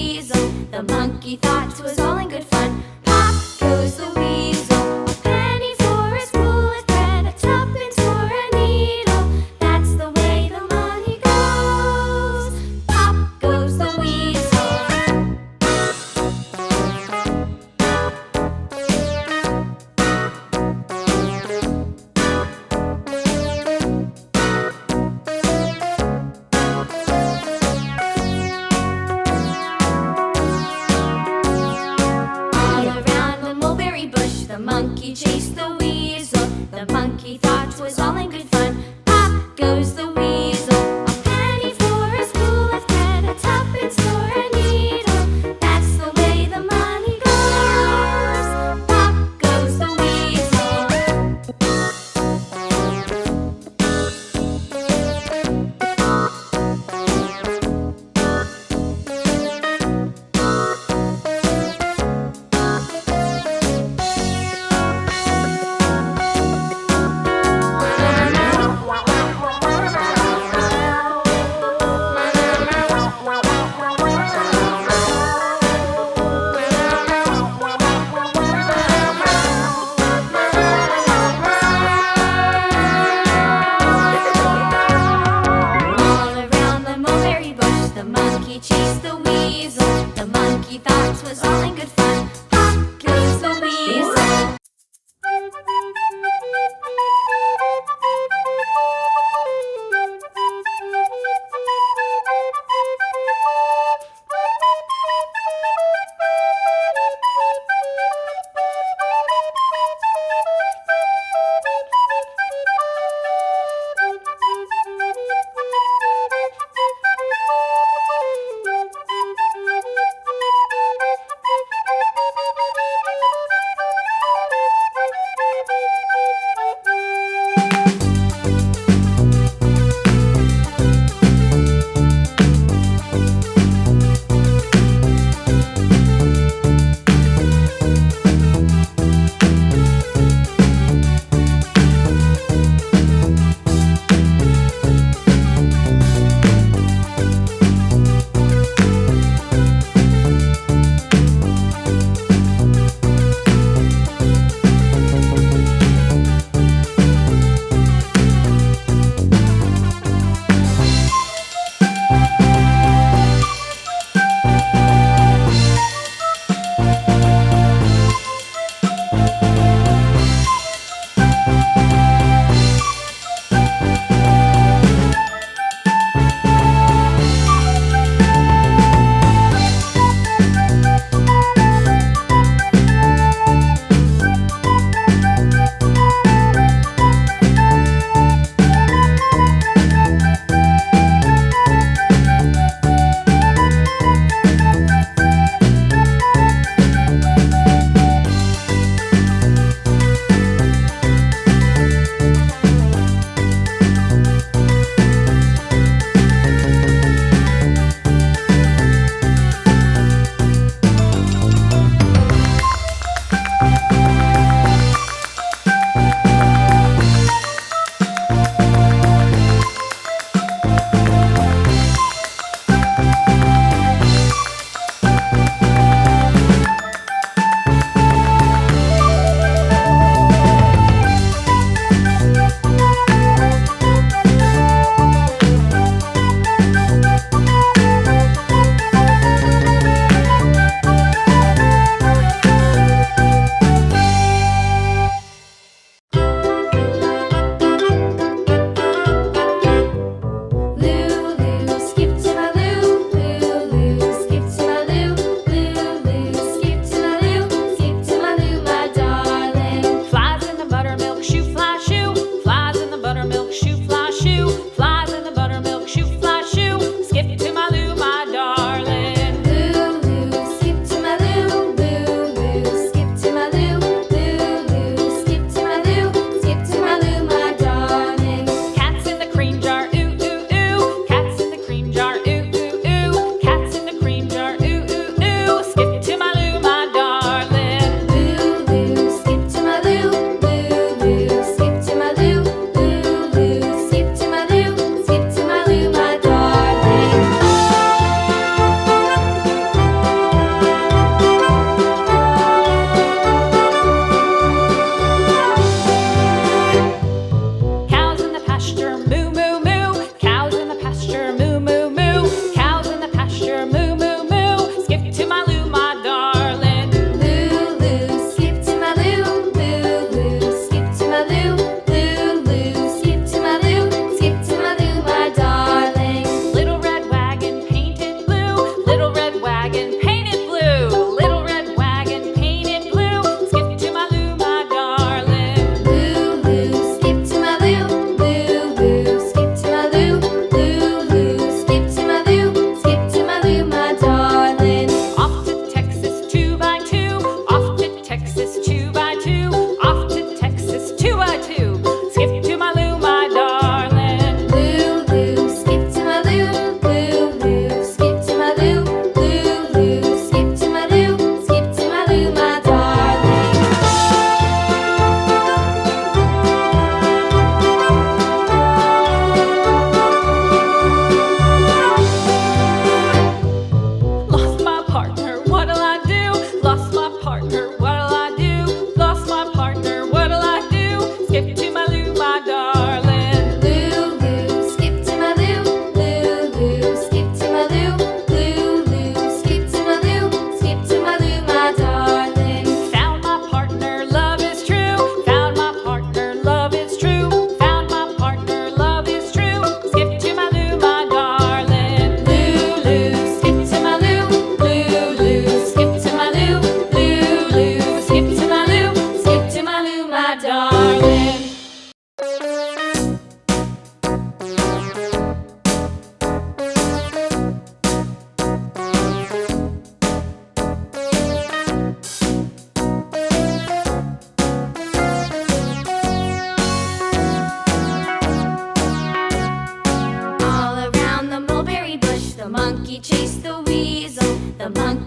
weasel. The monkey thought 'twas all in good fun. Pop goes the weasel. A penny for a spool of thread, a tuppence for a needle. That's the way the money goes. Pop goes the weasel. The monkey chased the weasel. The monkey thought 'twas all in good fun. Pop goes the weasel. A penny for a spool of thread, a tuppence for a needle. That's the way the money goes. Pop goes the weasel. The monkey chased the weasel. The monkey thought 'twas all in good fun. Pop goes the weasel.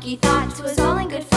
monkey thought 'twas all in good fun.